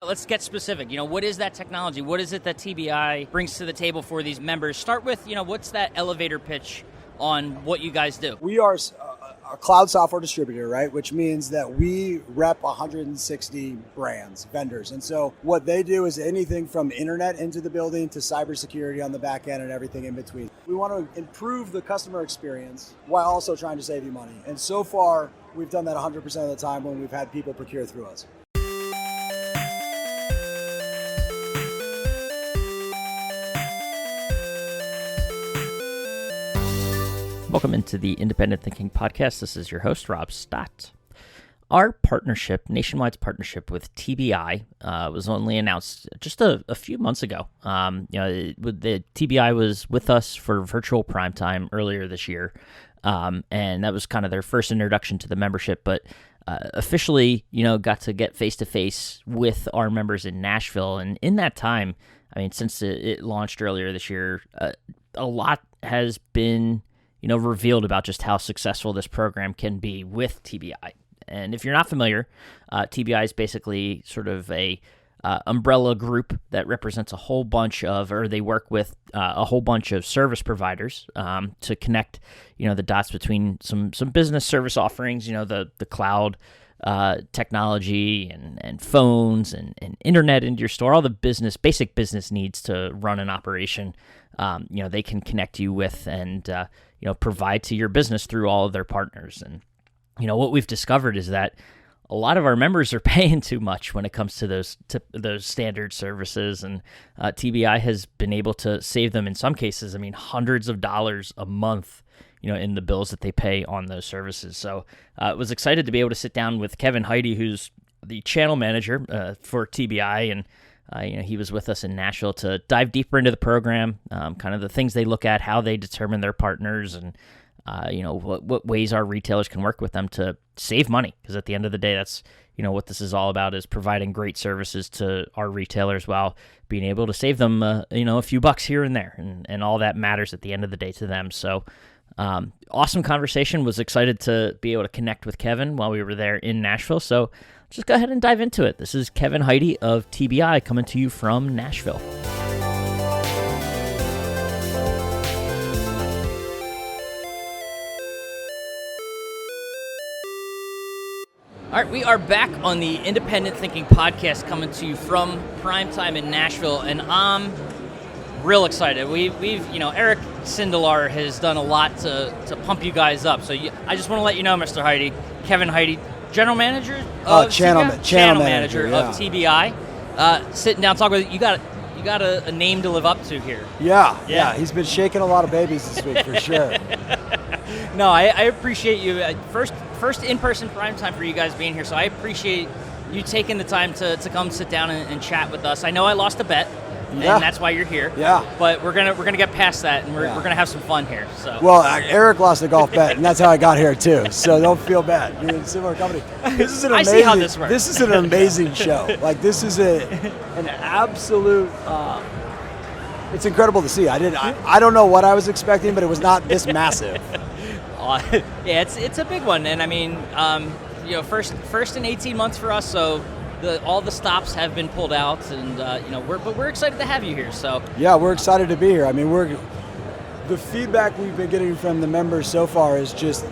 Let's get specific. What is that technology? What is it that TBI brings to the table for these members? Start with, what's that elevator pitch on what you guys do? We are a cloud software distributor, right? Which means that we rep 160 brands, vendors. And so what they do is anything from internet into the building to cybersecurity on the back end and everything in between. We want to improve the customer experience while also trying to save you money. And so far, we've done that 100% of the time when we've had people procure through us. Welcome into the Independent Thinking Podcast. This is your host, Rob Stott. Our partnership, Nationwide's partnership with TBI, was only announced just a few months ago. The TBI was with us for virtual PrimeTime earlier this year, and that was kind of their first introduction to the membership. But officially, got to get face-to-face with our members in Nashville. And in that time, since it launched earlier this year, a lot has been revealed about just how successful this program can be with TBI. And if you're not familiar, TBI is basically sort of a umbrella group that represents a whole bunch of, or they work with a whole bunch of service providers to connect, the dots between some business service offerings, the cloud technology and phones and internet into your store, all the basic business needs to run an operation. They can connect you with and provide to your business through all of their partners. And what we've discovered is that a lot of our members are paying too much when it comes to those standard services, and TBI has been able to save them in some cases. Hundreds of dollars a month, in the bills that they pay on those services. So I was excited to be able to sit down with Kevin Heidy, who's the channel manager for TBI, and he was with us in Nashville to dive deeper into the program, kind of the things they look at, how they determine their partners, and what ways our retailers can work with them to save money. Because at the end of the day, that's what this is all about, is providing great services to our retailers while being able to save them a few bucks here and there, and all that matters at the end of the day to them. So awesome conversation. Was excited to be able to connect with Kevin while we were there in Nashville. So just go ahead and dive into it. This is Kevin Heidy of TBI coming to you from Nashville. All right, we are back on the Independent Thinking Podcast, coming to you from PrimeTime in Nashville, and I'm real excited. We've Eric Sindelar has done a lot to pump you guys up. So I just want to let you know, Mr. Heidy, Kevin Heidy, General Manager of Channel Manager of TBI, sitting down talking with you. You got a name to live up to here. Yeah. He's been shaking a lot of babies this week for sure. No, I appreciate you. First in-person PrimeTime for you guys being here. So I appreciate you taking the time to come sit down and chat with us. I know I lost a bet. And that's why you're here. Yeah. But we're gonna get past that, and we're gonna have some fun here. So. Well, Eric lost a golf bet, and that's how I got here too. So don't feel bad. You're in a similar company. This is an amazing. I see how this works. This is an amazing show. Like, this is an absolute. It's incredible to see. I don't know what I was expecting, but it was not this massive. Yeah, it's a big one, and first in 18 months for us. So. All the stops have been pulled out, and we're excited to have you here. So yeah, we're excited to be here. The feedback we've been getting from the members so far is just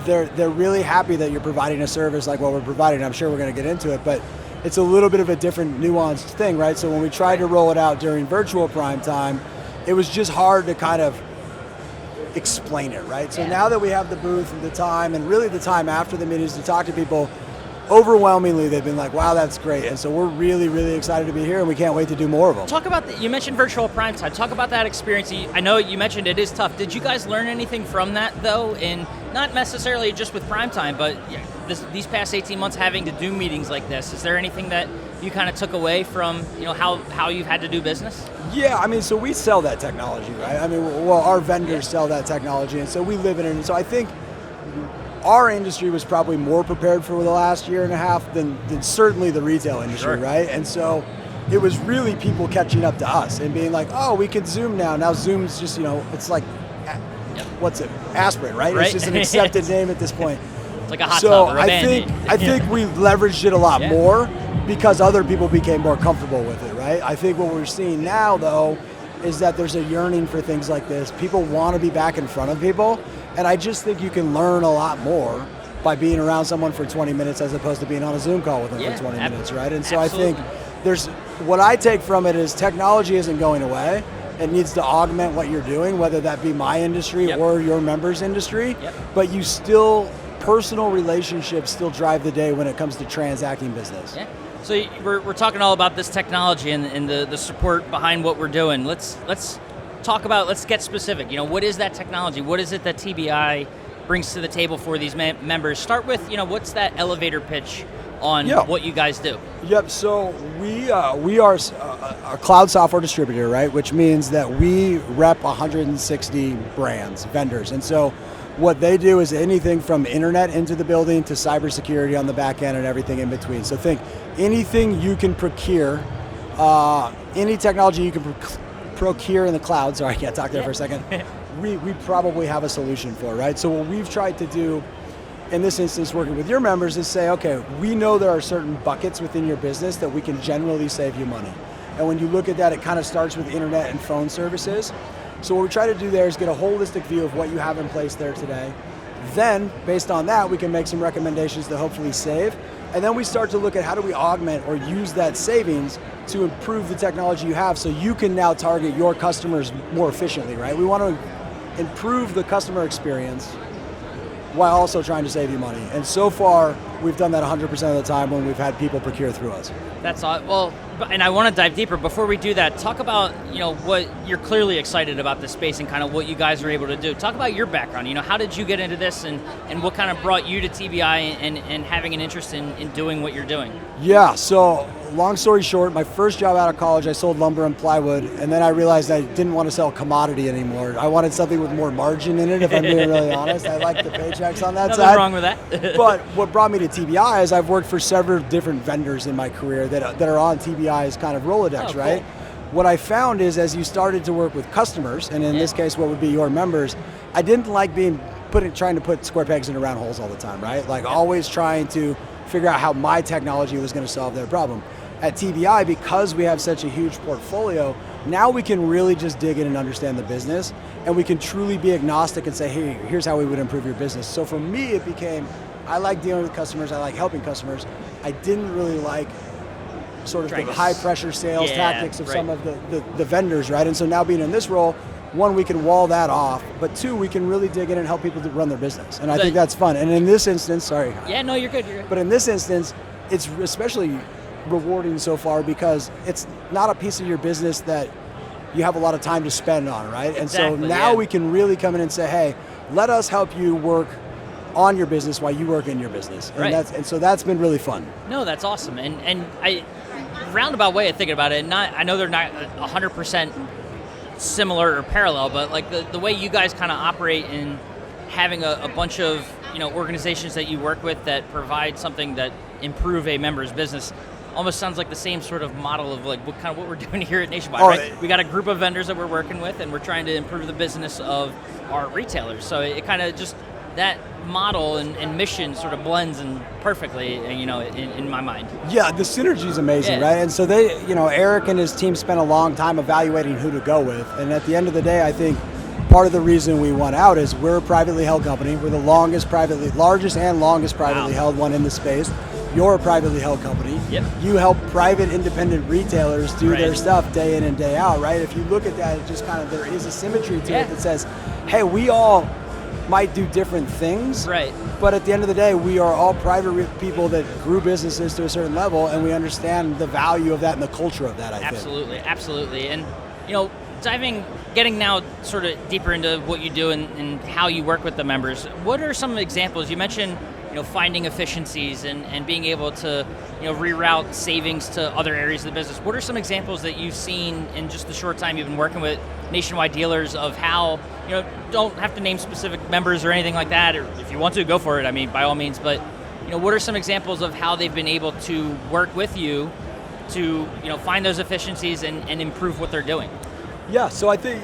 they're really happy that you're providing a service like what we're providing. I'm sure we're going to get into it, but it's a little bit of a different nuanced thing, right? So when we tried to roll it out during virtual PrimeTime, it was just hard to kind of explain it, right? So now that we have the booth and the time, and really the time after the meetings to talk to people, overwhelmingly they've been like, wow, that's great. And so we're really, really excited to be here, and we can't wait to do more of them. Talk about you mentioned virtual PrimeTime. Talk about that experience. I know you mentioned it is tough. Did you guys learn anything from that, though? And not necessarily just with PrimeTime, but these past 18 months having to do meetings like this. Is there anything that you kind of took away from how you've had to do business? Yeah, so we sell that technology, right? Our vendors sell that technology, and so we live in it. And so I think our industry was probably more prepared for the last year and a half than certainly the retail industry, right? And so it was really people catching up to us and being like, oh, we can Zoom now. Now Zoom's just, it's like, what's it? Aspirin, right? It's just an accepted name at this point. It's like a hot so tub or a I Band-Aid. think we leveraged it a lot Yeah. more because other people became more comfortable with it, right? I think what we're seeing now, though, is that there's a yearning for things like this. People want to be back in front of people, and I just think you can learn a lot more by being around someone for 20 minutes as opposed to being on a Zoom call with them for 20 minutes, right? And so absolutely. I think what I take from it is technology isn't going away. It needs to augment what you're doing, whether that be my industry or your members' industry, but personal relationships still drive the day when it comes to transacting business. Yeah. So we're talking all about this technology and the support behind what we're doing. Let's get specific. What is that technology? What is it that TBI brings to the table for these members? Start with, what's that elevator pitch on what you guys do? Yep, so we are a cloud software distributor, right? Which means that we rep 160 brands, vendors. And so what they do is anything from internet into the building to cybersecurity on the back end and everything in between. So think anything you can procure, any technology you can procure in the cloud. Sorry, I can't talk there for a second. We probably have a solution for, right? So what we've tried to do in this instance, working with your members, is say, okay, we know there are certain buckets within your business that we can generally save you money. And when you look at that, it kind of starts with internet and phone services. So what we try to do there is get a holistic view of what you have in place there today. Then, based on that, we can make some recommendations to hopefully save. And then we start to look at how do we augment or use that savings to improve the technology you have so you can now target your customers more efficiently, right? We want to improve the customer experience while also trying to save you money. And so far, we've done that 100% of the time when we've had people procure through us. That's all. Well, and I want to dive deeper. Before we do that, talk about, what you're clearly excited about this space and kind of what you guys are able to do. Talk about your background. How did you get into this and what kind of brought you to TBI and having an interest in doing what you're doing? Yeah, so long story short, my first job out of college, I sold lumber and plywood, and then I realized I didn't want to sell commodity anymore. I wanted something with more margin in it, if I'm being really honest. I like the paychecks on that side. Nothing wrong with that. But what brought me to TBI is I've worked for several different vendors in my career that are on TBI's kind of Rolodex, right? Cool. What I found is as you started to work with customers, and in this case what would be your members, I didn't like trying to put square pegs into round holes all the time, right? Like always trying to figure out how my technology was going to solve their problem. At TBI, because we have such a huge portfolio, now we can really just dig in and understand the business, and we can truly be agnostic and say, hey, here's how we would improve your business. So for me, it became, I like dealing with customers, I like helping customers. I didn't really like sort of the high pressure sales tactics of some of the vendors, right? And so now being in this role, one, we can wall that off, but two, we can really dig in and help people to run their business. And I think that's fun. And in this instance, sorry. Yeah, no, you're good. But in this instance, it's especially rewarding so far because it's not a piece of your business that you have a lot of time to spend on, right? Exactly, and so now we can really come in and say, hey, let us help you work on your business while you work in your business. And right. And so that's been really fun. No, that's awesome. And I roundabout way of thinking about it, I know they're not 100% similar or parallel, but like the way you guys kind of operate in having a bunch of organizations that you work with that provide something that improve a member's business almost sounds like the same sort of model of like what we're doing here at Nationwide, right? We got a group of vendors that we're working with, and we're trying to improve the business of our retailers. So it kind of just that model and mission sort of blends in perfectly, in my mind. Yeah, the synergy is amazing, right? And so Eric and his team spent a long time evaluating who to go with, and at the end of the day, I think part of the reason we won out is we're a privately held company. We're the largest and longest privately held one in the space. You're a privately held company. Yep. You help private independent retailers do their stuff day in and day out, right? If you look at that, it just kind of, there is a symmetry to it that says, hey, we all might do different things, right? But at the end of the day, we are all private people that grew businesses to a certain level, and we understand the value of that and the culture of that, I think. Absolutely. And, getting now sort of deeper into what you do and how you work with the members, what are some examples? You mentioned finding efficiencies and being able to, reroute savings to other areas of the business. What are some examples that you've seen in just the short time you've been working with Nationwide dealers of how, don't have to name specific members or anything like that, or if you want to, go for it, by all means, but, what are some examples of how they've been able to work with you to, find those efficiencies and improve what they're doing? Yeah, so I think,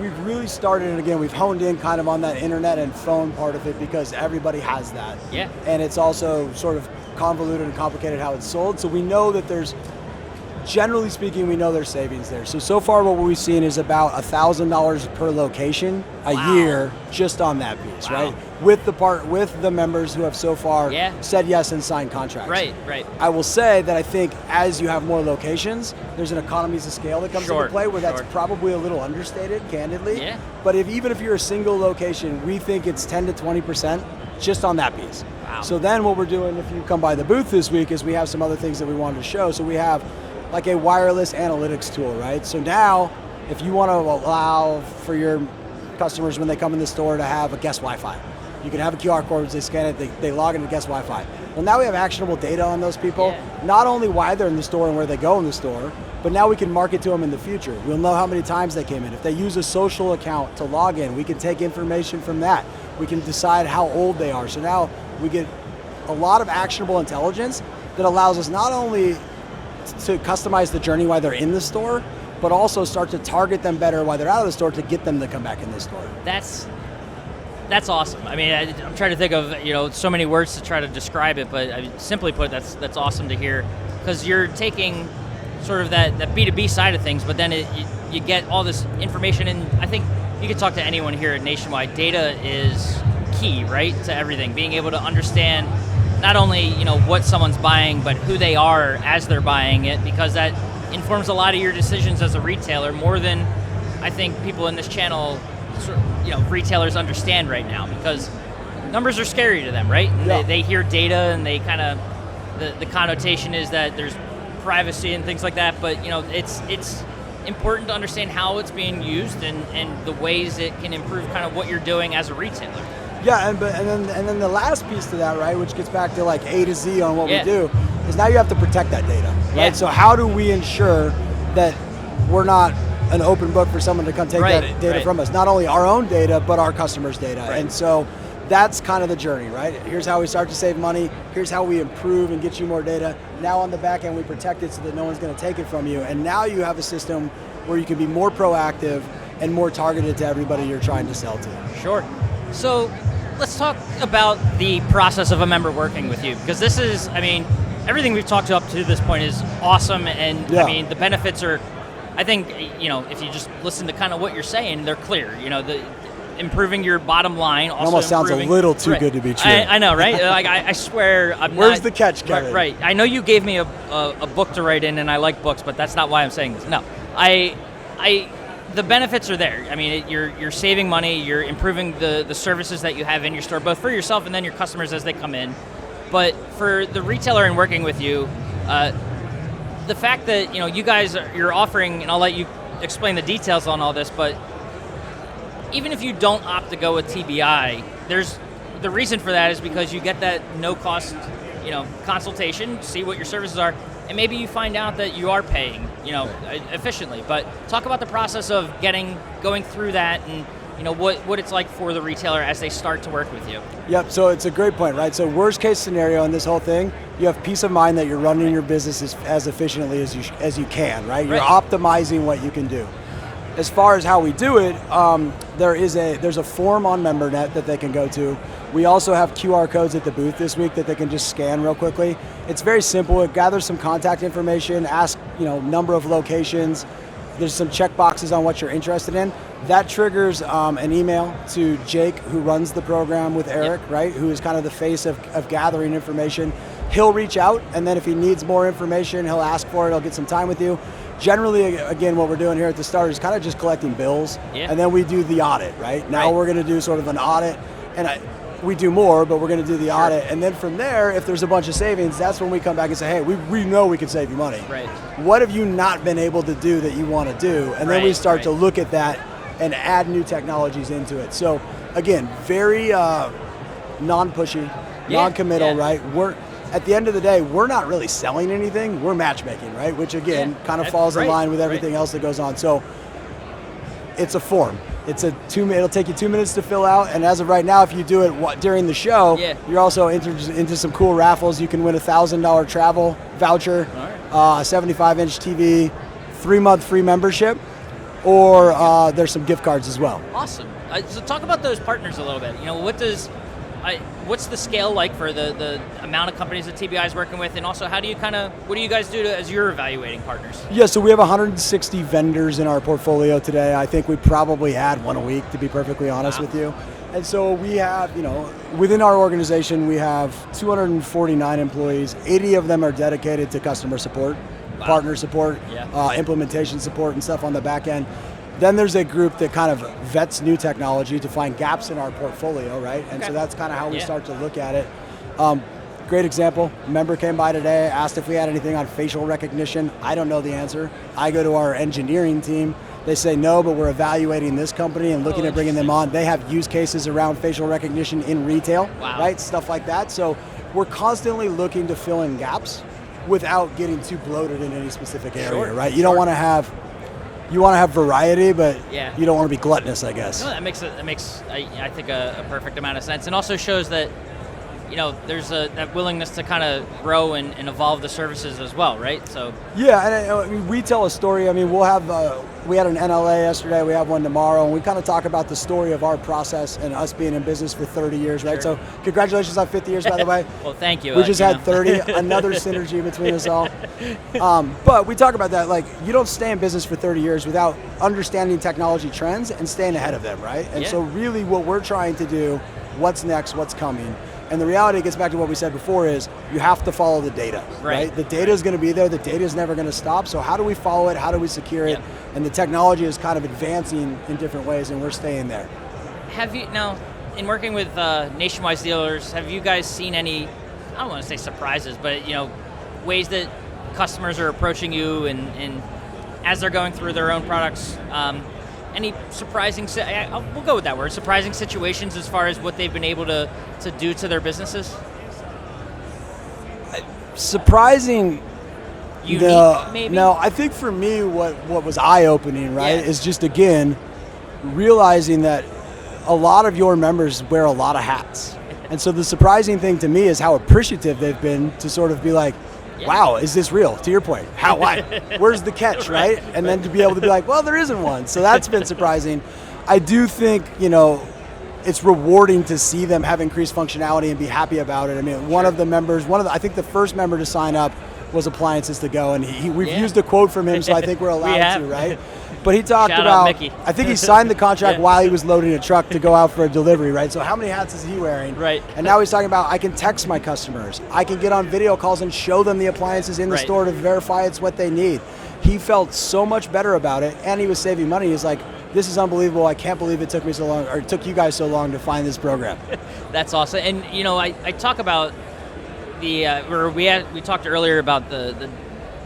we've really started, and again, we've honed in kind of on that internet and phone part of it because everybody has that. Yeah. And it's also sort of convoluted and complicated how it's sold. So we know that generally speaking, we know there's savings there. So far what we've seen is about $1,000 per location a year just on that piece, right? With the members who have so far said yes and signed contracts. Right. I will say that I think as you have more locations, there's an economies of scale that comes into play where that's probably a little understated, candidly. Yeah. But even if you're a single location, we think it's 10 to 20% just on that piece. Wow. So then what we're doing, if you come by the booth this week, is we have some other things that we wanted to show. So we have like a wireless analytics tool, right? So now, if you want to allow for your customers when they come in the store to have a guest Wi-Fi, you can have a QR code, they scan it, they log into guest Wi-Fi. Well, now we have actionable data on those people, not only why they're in the store and where they go in the store, but now we can market to them in the future. We'll know how many times they came in. If they use a social account to log in, we can take information from that. We can decide how old they are. So now we get a lot of actionable intelligence that allows us not only to customize the journey while they're in the store, but also start to target them better while they're out of the store to get them to come back in the store. That's awesome. I mean, I'm trying to think of so many words to try to describe it, but simply put, that's awesome to hear, because you're taking sort of that B2B side of things, but then you get all this information, and I think you can talk to anyone here at Nationwide. Data is key, right, to everything. Being able to understand not only what someone's buying, but who they are as they're buying it, because that informs a lot of your decisions as a retailer more than I think people in this channel, retailers understand right now, because numbers are scary to them, right? And they hear data and they kind of the connotation is that there's privacy and things like that, but it's important to understand how it's being used and the ways it can improve kind of what you're doing as a retailer. Yeah, and then the last piece to that, right, which gets back to like A to Z on what we do, is now you have to protect that data, right? Yeah. So how do we ensure that we're not an open book for someone to come take that data from us? Not only our own data, but our customers' data. And so that's kind of the journey, right? Here's how we start to save money. Here's how we improve and get you more data. Now on the back end, we protect it so that no one's going to take it from you. And now you have a system where you can be more proactive and more targeted to everybody you're trying to sell to. Sure. So let's talk about the process of a member working with you, because this is, everything we've talked up to this point is awesome, and the benefits are, I think, if you just listen to kind of what you're saying, they're clear. The improving your bottom line. Also, it almost sounds a little too good to be true. I know, right? Like I swear, I'm Where's not, the catch, Kevin? Right. I know you gave me a book to write in, and I like books, but that's not why I'm saying this. No, the benefits are there. You're saving money. You're improving the services that you have in your store, both for yourself and then your customers as they come in. But for the retailer and working with you, the fact that you guys you're offering, and I'll let you explain the details on all this, but even if you don't opt to go with TBI, there's the reason for that is because you get that no cost consultation, see what your services are, and maybe you find out that you are paying efficiently. But talk about the process of going through that, and what it's like for the retailer as they start to work with you. Yep, so it's a great point, right? So worst case scenario in this whole thing, you have peace of mind that you're running your business as efficiently as you can, right? You're optimizing what you can do. As far as how we do it, there's a form on MemberNet that they can go to. We also have QR codes at the booth this week that they can just scan real quickly. It's very simple. It gathers some contact information, asks number of locations. There's some check boxes on what you're interested in. That triggers an email to Jake, who runs the program with Eric, right? Who is kind of the face of gathering information. He'll reach out, and then if he needs more information, he'll ask for it. He'll get some time with you. Generally, again, what we're doing here at the start is kind of just collecting bills, and then we do the audit, right? Now we're going to do sort of an audit, and we do more, but we're going to do the audit. And then from there, if there's a bunch of savings, that's when we come back and say, hey, we know we can save you money. Right. What have you not been able to do that you want to do? And then we start to look at that and add new technologies into it. So again, very non-pushy, non-committal, right? At the end of the day, we're not really selling anything. We're matchmaking, right? Which again, kind of falls in line with everything else that goes on. So it's a form. It'll take you 2 minutes to fill out, and as of right now, if you do it during the show, you're also entered into some cool raffles. You can win a $1,000 travel voucher, a 75-inch TV, 3-month free membership, or there's some gift cards as well. Awesome. So talk about those partners a little bit. What's the scale like for the amount of companies that TBI is working with, and also what do you guys do as you're evaluating partners? Yeah, so we have 160 vendors in our portfolio today. I think we probably add one a week, to be perfectly honest with you. And so we have, within our organization, we have 249 employees. 80 of them are dedicated to customer support, partner support, implementation support, and stuff on the back end. Then there's a group that kind of vets new technology to find gaps in our portfolio, right? And so that's kind of how we start to look at it. Great example, a member came by today, asked if we had anything on facial recognition. I don't know the answer. I go to our engineering team. They say no, but we're evaluating this company and looking at bringing them on. They have use cases around facial recognition in retail, right? Stuff like that. So we're constantly looking to fill in gaps without getting too bloated in any specific area, right? You don't want to have... You want to have variety, but you don't want to be gluttonous, I guess. No, that makes I think a perfect amount of sense, and also shows that there's that willingness to kind of grow and evolve the services as well, right? So and we tell a story. I mean, we'll have we had an NLA yesterday. We have one tomorrow, and we kind of talk about the story of our process and us being in business for 30 years, right? So congratulations on 50 years, by the way. Well, thank you. We just had 30, another synergy between us all. But we talk about that, like, you don't stay in business for 30 years without understanding technology trends and staying ahead of them, right? And so really what we're trying to do, what's next, what's coming. And the reality gets back to what we said before is you have to follow the data, right? The data is going to be there. The data is never going to stop. So how do we follow it? How do we secure it? And the technology is kind of advancing in different ways, and we're staying there. Have you, now, in working with nationwide dealers, have you guys seen any, I don't want to say surprises, but ways that customers are approaching you and as they're going through their own products, any surprising, we'll go with that word, surprising situations as far as what they've been able to do to their businesses? Surprising, unique, maybe? No, I think for me what was eye-opening, right, is just, again, realizing that a lot of your members wear a lot of hats. And so the surprising thing to me is how appreciative they've been to sort of be like, wow, is this real? To your point, why? Where's the catch, right? And then to be able to be like, well, there isn't one. So that's been surprising. I do think, it's rewarding to see them have increased functionality and be happy about it. I mean, one of the members, I think the first member to sign up was Appliances to Go, and we've used a quote from him, so I think we're allowed to, right? But he talked about, I think he signed the contract while he was loading a truck to go out for a delivery, right? So how many hats is he wearing? Right. And now he's talking about, I can text my customers. I can get on video calls and show them the appliances in the store to verify it's what they need. He felt so much better about it, and he was saving money. He's like, this is unbelievable. I can't believe it took me so long, or it took you guys so long to find this program. That's awesome. And, I talk about we talked earlier about the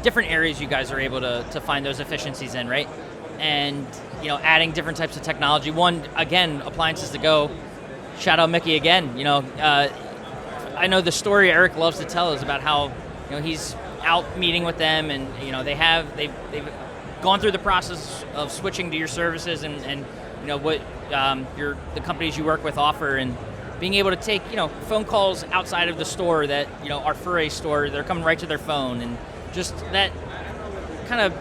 different areas you guys are able to find those efficiencies in, right? And adding different types of technology. One, again, Appliances to Go. Shout out Mickey again. I know the story Eric loves to tell is about how he's out meeting with them, and they've gone through the process of switching to your services and what the companies you work with offer, and being able to take phone calls outside of the store that are for a store. They're coming right to their phone, and just that kind of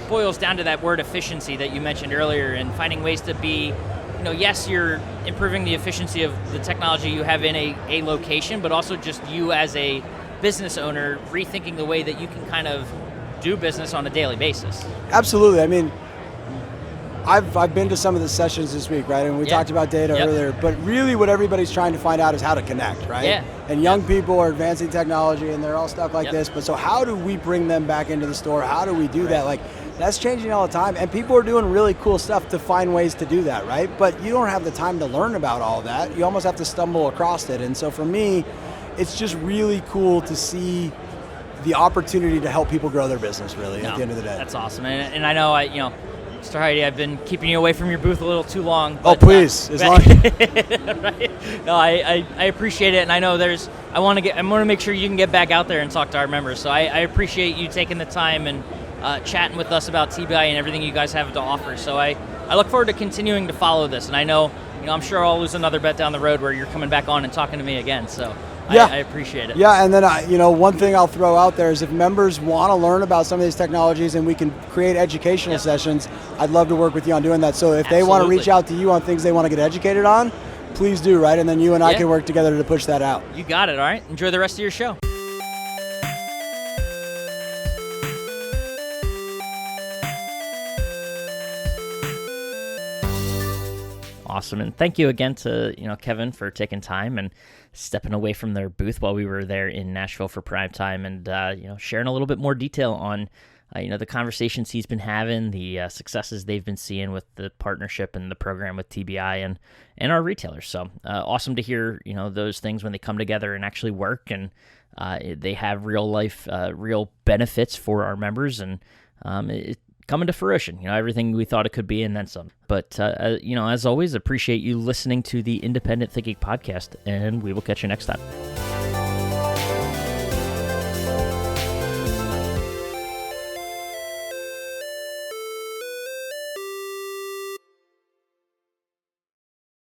boils down to that word efficiency that you mentioned earlier, and finding ways to be, yes, you're improving the efficiency of the technology you have in a location, but also just you as a business owner rethinking the way that you can kind of do business on a daily basis. Absolutely. I mean, I've been to some of the sessions this week, right? And we talked about data earlier, but really what everybody's trying to find out is how to connect, right? Yeah. And young people are advancing technology and they're all stuff like this, but so how do we bring them back into the store? How do we do that? Like, that's changing all the time, and people are doing really cool stuff to find ways to do that, right? But you don't have the time to learn about all that. You almost have to stumble across it. And so for me, it's just really cool to see the opportunity to help people grow their business, really, at the end of the day. That's awesome. And I know, Mr. Heidy, I've been keeping you away from your booth a little too long. But, please, as long right? No, I appreciate it, and I know I want to make sure you can get back out there and talk to our members. So I appreciate you taking the time and chatting with us about TBI and everything you guys have to offer. So I look forward to continuing to follow this, and I know, I'm sure I'll lose another bet down the road where you're coming back on and talking to me again. So I appreciate it. Yeah, and then one thing I'll throw out there is if members want to learn about some of these technologies and we can create educational sessions, I'd love to work with you on doing that. So if they want to reach out to you on things they want to get educated on, please do, right? And then you and I can work together to push that out. You got it. All right. Enjoy the rest of your show. Awesome. And thank you again to, Kevin for taking time and stepping away from their booth while we were there in Nashville for PrimeTime and, sharing a little bit more detail on, the conversations he's been having, the successes they've been seeing with the partnership and the program with TBI and our retailers. So awesome to hear, those things when they come together and actually work and they have real life, real benefits for our members and it coming to fruition, everything we thought it could be and then some. But, as always, appreciate you listening to the Independent Thinking Podcast, and we will catch you next time.